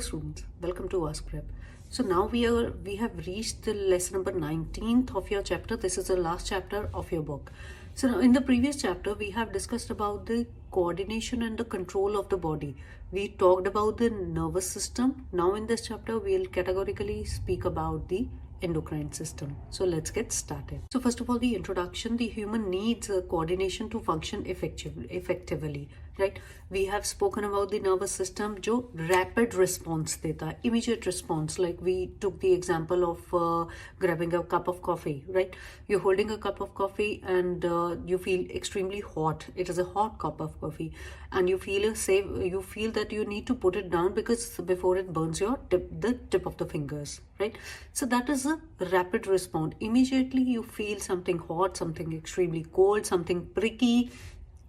students, welcome to Ask Prep. So now we have reached the lesson number 19th of your chapter. This is the last chapter of your book. So now in the previous chapter we have discussed about the coordination and the control of the body. We talked about the nervous system. Now in this chapter we'll categorically speak about the endocrine system. So let's get started. So first of all, the introduction. The human needs coordination to function effectively, right? We have spoken about the nervous system जो rapid response देता है, immediate response. Like we took the example of grabbing a cup of coffee, right? You're holding a cup of coffee and you feel extremely hot. It is a hot cup of coffee, and you feel that you need to put it down because before it burns the tip of the fingers, right? So that is a rapid response. Immediately you feel something hot, something extremely cold, something pricky,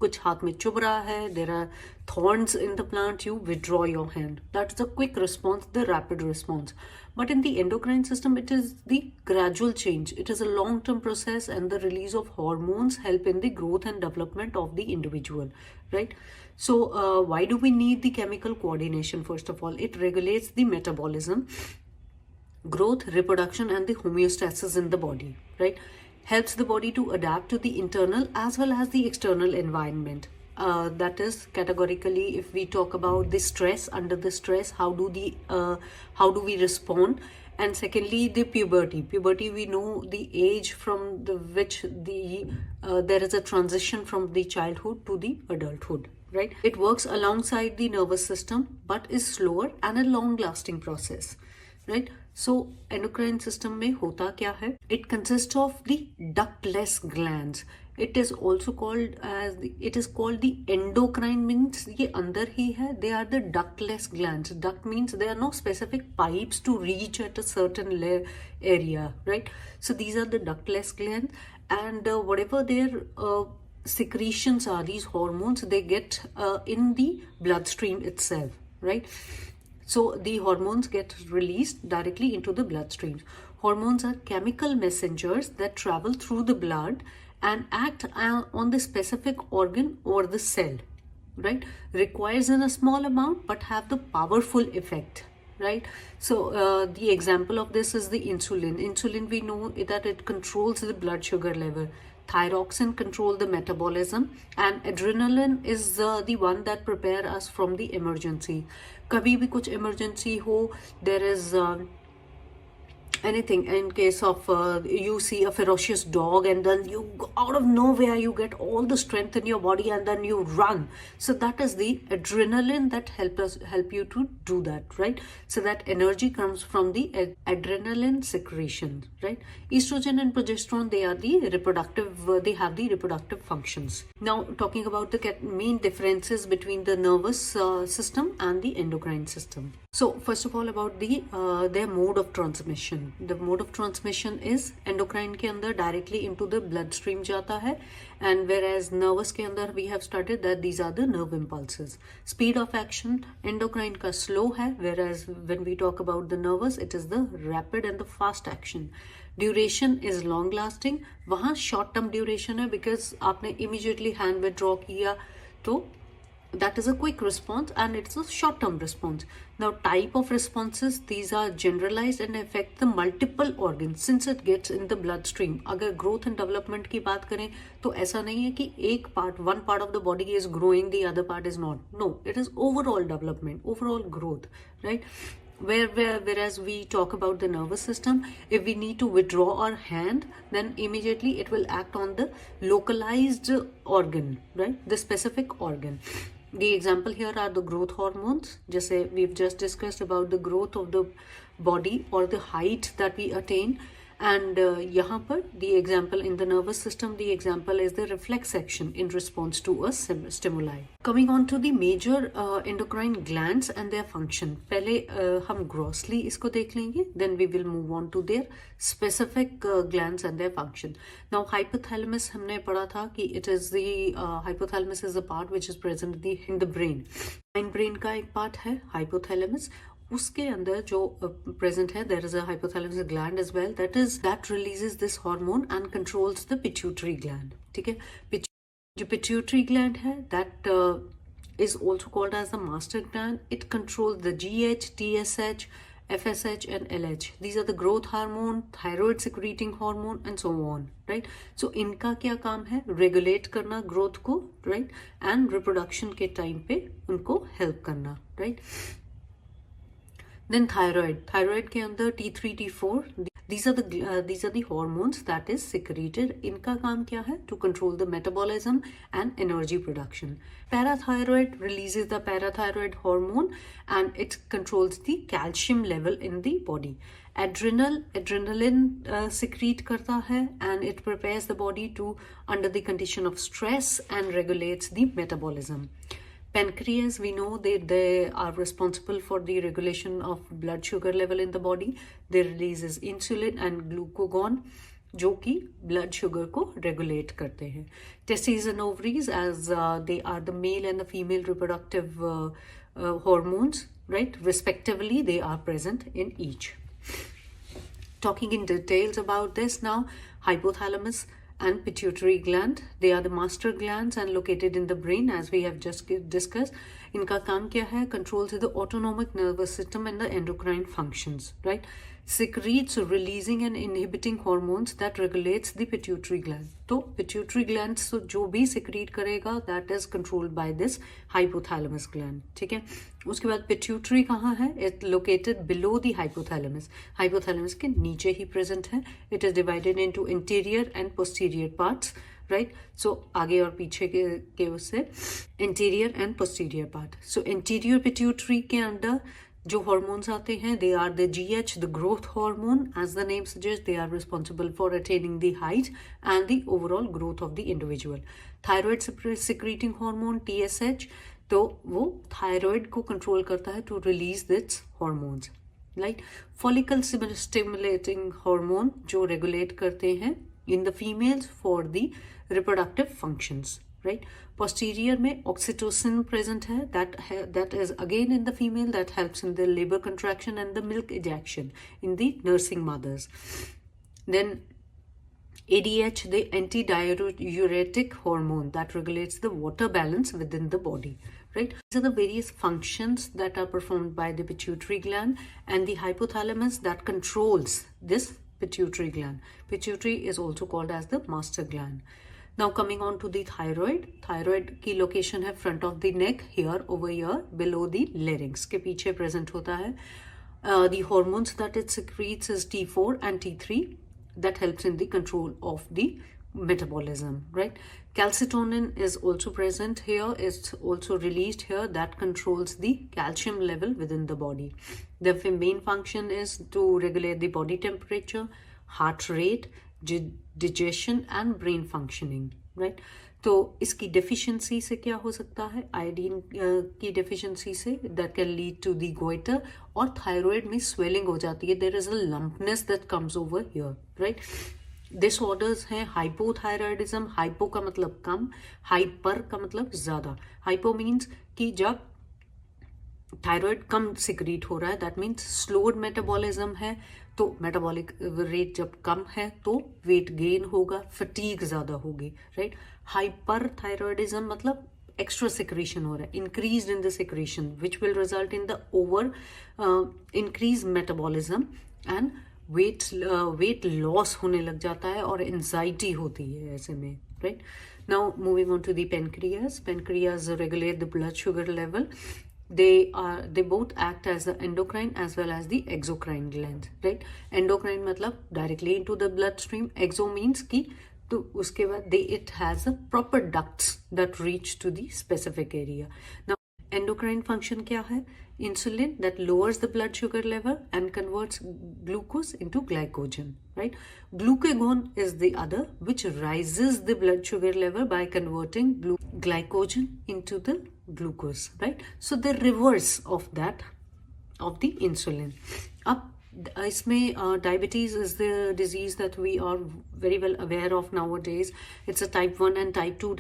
कुछ हाथ में चुभ रहा है, there are thorns in the plant, you withdraw your hand. That's the quick response, the rapid response. But in the endocrine system, it is the gradual change. It is a long-term process, and the release of hormones help in the growth and development of the individual, right? So why do we need the chemical coordination? First of all, it regulates the metabolism, growth, reproduction, and the homeostasis in the body, right? Helps the body to adapt to the internal as well as the external environment. That is categorically, if we talk about the stress, under the stress, how do we respond? And secondly, the puberty. Puberty, we know the age from which there is a transition from the childhood to the adulthood, right? It works alongside the nervous system but is slower and a long-lasting process, right? So endocrine system में होता क्या है? It consists of the ductless glands. It is also called the endocrine, means ये अंदर ही है. They are the ductless glands. Duct means there are no specific pipes to reach at a certain area, right? So these are the ductless glands, and whatever their secretions are, these hormones, they get in the bloodstream itself, right? So the hormones get released directly into the bloodstream. Hormones are chemical messengers that travel through the blood and act on the specific organ or the cell, right? Requires in a small amount but have the powerful effect, right? So the example of this is the insulin. Insulin, we know that it controls the blood sugar level. Thyroxine control the metabolism, and adrenaline is the one that prepare us from the emergency. कभी भी कुछ emergency हो, there is anything, in case of you see a ferocious dog and then you out of nowhere you get all the strength in your body and then you run. So that is the adrenaline that help you to do that, right? So that energy comes from the adrenaline secretion, right? Estrogen and progesterone, they have the reproductive functions. Now talking about the main differences between the nervous system and the endocrine system. So first of all, about their mode of transmission. The mode of transmission is endocrine के अंदर directly into the bloodstream जाता है, and whereas nervous के अंदर we have studied that these are the nerve impulses. Speed of action, endocrine का slow है, whereas when we talk about the nervous, it is the rapid and the fast action. Duration is long lasting. वहाँ short term duration है because आपने immediately hand withdraw किया, तो that is a quick response and it's a short-term response. Now type of responses, these are generalized and affect the multiple organs since it gets in the bloodstream. अगर growth and development की बात करें तो ऐसा नहीं है कि one part of the body is growing, the other part is not. No, it is overall development, overall growth, right? Whereas we talk about the nervous system, if we need to withdraw our hand, then immediately it will act on the localized organ, right? The specific organ. The example here are the growth hormones. Just we've just discussed about the growth of the body or the height that we attain. And यहाँ पर the example in the nervous system, the example is the reflex action in response to a stimuli. Coming on to the major endocrine glands and their function. पहले हम grossly इसको देख लेंगे, then we will move on to their specific glands and their function. Now hypothalamus हमने पढ़ा था कि it is the hypothalamus is a part which is present in the brain. Brain का एक part है hypothalamus. उसके अंदर जो present है, there is a hypothalamus gland as well, that releases this hormone and controls the pituitary gland. ठीक है, जो pituitary gland है, that is also called as the master gland. It controls the GH, TSH, FSH and LH. These are the growth hormone, thyroid secreting hormone and so on, right? So इनका क्या काम है? Regulate करना growth को, right? And reproduction के time पे उनको help करना, right? Then thyroid के अंदर T3, T4, these are the hormones that is secreted. इनका काम क्या है? To control the metabolism and energy production. Parathyroid releases the parathyroid hormone and it controls the calcium level in the body. Adrenaline secrete करता है and it prepares the body to under the condition of stress and regulates the metabolism. Pancreas, we know they are responsible for the regulation of blood sugar level in the body. They releases insulin and glucagon जो कि blood sugar को regulate करते हैं. Testes and ovaries, as they are the male and the female reproductive hormones, right? Respectively, they are present in each. Talking in details about this now, hypothalamus and pituitary gland, they are the master glands and located in the brain, as we have just discussed. इनका काम क्या है? Controls the autonomic nervous system and the endocrine functions, right? Secretes releasing and inhibiting hormones that regulates the pituitary gland. तो pituitary gland so जो भी secrete करेगा that is controlled by this hypothalamus gland, ठीक है? उसके बाद pituitary कहाँ है? It located below the hypothalamus. Hypothalamus के नीचे ही present है. It is divided into interior and posterior parts, right? So आगे और पीछे के उससे interior and posterior part. So anterior pituitary के अंदर जो hormones आते हैं, they are the GH, the growth hormone. As the name suggests, they are responsible for attaining the height and the overall growth of the individual. Thyroid secreting hormone, TSH, तो वो thyroid को control करता है to release its hormones, right? Follicle stimulating hormone जो regulate करते हैं in the females for the reproductive functions, right? Posterior में oxytocin present है, that is again in the female, that helps in the labor contraction and the milk ejection in the nursing mothers. Then ADH, the antidiuretic hormone that regulates the water balance within the body, right? These are the various functions that are performed by the pituitary gland and the hypothalamus that controls this pituitary gland. Pituitary is also called as the master gland. Now coming on to the thyroid. Thyroid की location है front of the neck, here, over here, below the larynx के पीछे present होता है. The hormones that it secretes is T4 and T3 that helps in the control of the metabolism, right? Calcitonin is also present here. It's also released here, that controls the calcium level within the body. The main function is to regulate the body temperature, heart rate, digestion and brain functioning, right? तो इसकी deficiency से क्या हो सकता है? Iodine की deficiency से that can lead to the goiter, और thyroid में swelling हो जाती है. There is a lumpness that comes over here, right? Disorders हैं hypothyroidism. Hypo का मतलब कम, hyper का मतलब ज़्यादा. Hypo means कि जब थायराइड कम सिक्रीट हो रहा है, दैट मीन्स स्लोड मेटाबॉलिज्म है, तो मेटाबॉलिक रेट जब कम है तो वेट गेन होगा, फटीग ज़्यादा होगी, राइट? हाइपर थायराइडिज्म मतलब एक्स्ट्रा सिक्रीशन हो रहा है, increase in the secretion which will result in the over increase metabolism and weight loss होने लग जाता है और एंजाइटी होती है ऐसे में, right? Now moving on to the pancreas. Pancreas regulate the blood sugar level. They both act as the endocrine as well as the exocrine glands, right? Endocrine मतलब directly into the bloodstream. Exo means कि तो उसके बाद it has a proper ducts that reach to the specific area. Now endocrine function क्या है? Insulin that lowers the blood sugar level and converts glucose into glycogen, right? Glucagon is the other, which rises the blood sugar level by converting glycogen into the glucose, right? So the reverse of that, of the insulin. अब इसमें diabetes is the disease that we are very well aware of nowadays. It's a type 1 and type 2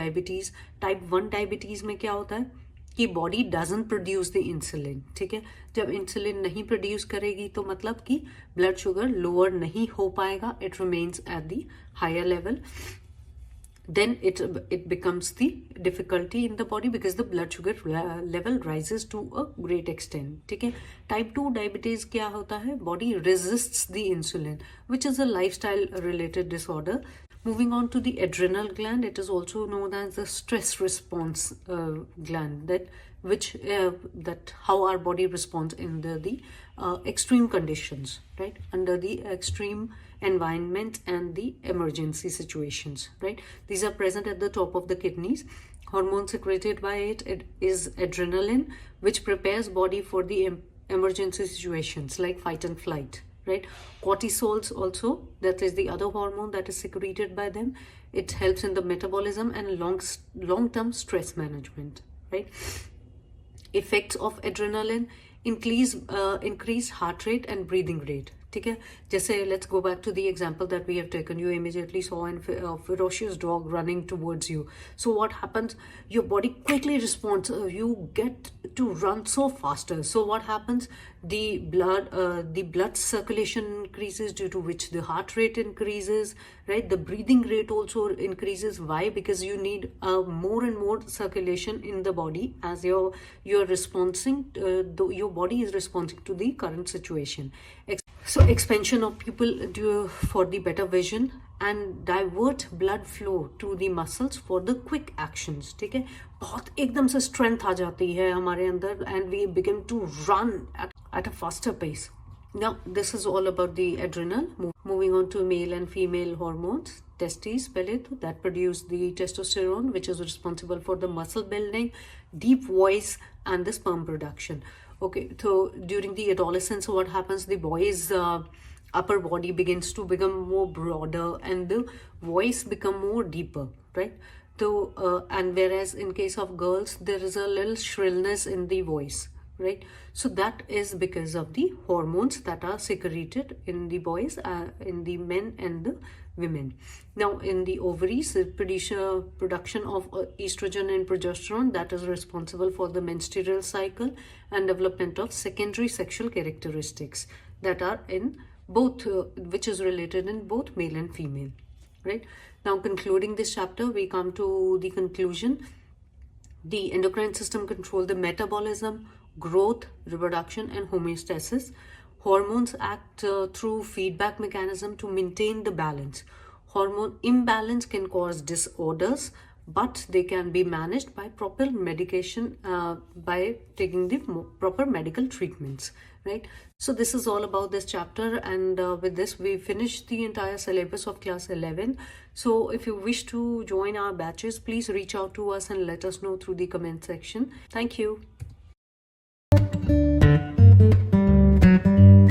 diabetes. Type 1 diabetes में क्या होता है कि body doesn't produce the insulin, ठीक है? जब इंसुलिन नहीं प्रोड्यूस करेगी तो मतलब कि ब्लड शुगर लोअर नहीं हो पाएगा, it remains at the higher level. then it becomes the difficulty in the body because the blood sugar level rises to a great extent. ठीक है. Type 2 diabetes क्या होता है? Body resists the insulin, which is a lifestyle related disorder. Moving on to the adrenal gland, it is also known as the stress response gland, that how our body responds in the extreme conditions, right? Under the extreme environment and the emergency situations, right? These are present at the top of the kidneys. Hormone secreted by it is adrenaline, which prepares body for the emergency situations like fight and flight, right? Cortisols also, that is the other hormone that is secreted by them. It helps in the metabolism and long-term stress management, right? Effects of adrenaline increase heart rate and breathing rate. ठीक है. जैसे let's go back to the example that we have taken. You immediately saw a ferocious dog running towards you. So what happens? Your body quickly responds. You get to run so faster. So what happens? The blood circulation increases, due to which the heart rate increases, right? The breathing rate also increases. Why? Because you need more and more circulation in the body as you're responding. Your body is responding to the current situation. So expansion of pupil for the better vision and divert blood flow to the muscles for the quick actions. ठीक है. बहुत एकदम से strength आ जाती है हमारे अंदर and we begin to run at a faster pace. Now this is all about the adrenal. Moving on to male and female hormones. Testes पहले तो that produce the testosterone, which is responsible for the muscle building, deep voice and the sperm production. Okay, so during the adolescence, what happens? The boy's upper body begins to become more broader and the voice become more deeper, right? So, and whereas in case of girls, there is a little shrillness in the voice, right? So that is because of the hormones that are secreted in the boys, in the men and the women. Now in the ovaries, the production of estrogen and progesterone that is responsible for the menstrual cycle and development of secondary sexual characteristics that are in both, which is related in both male and female, right? Now concluding this chapter, we come to the conclusion. The endocrine system controls the metabolism, growth, reproduction and homeostasis. Hormones act through feedback mechanism to maintain the balance. Hormone imbalance can cause disorders, but they can be managed by proper medication, by taking the proper medical treatments, right? So this is all about this chapter, and with this we finish the entire syllabus of class 11. So if you wish to join our batches, please reach out to us and let us know through the comment section. Thank you.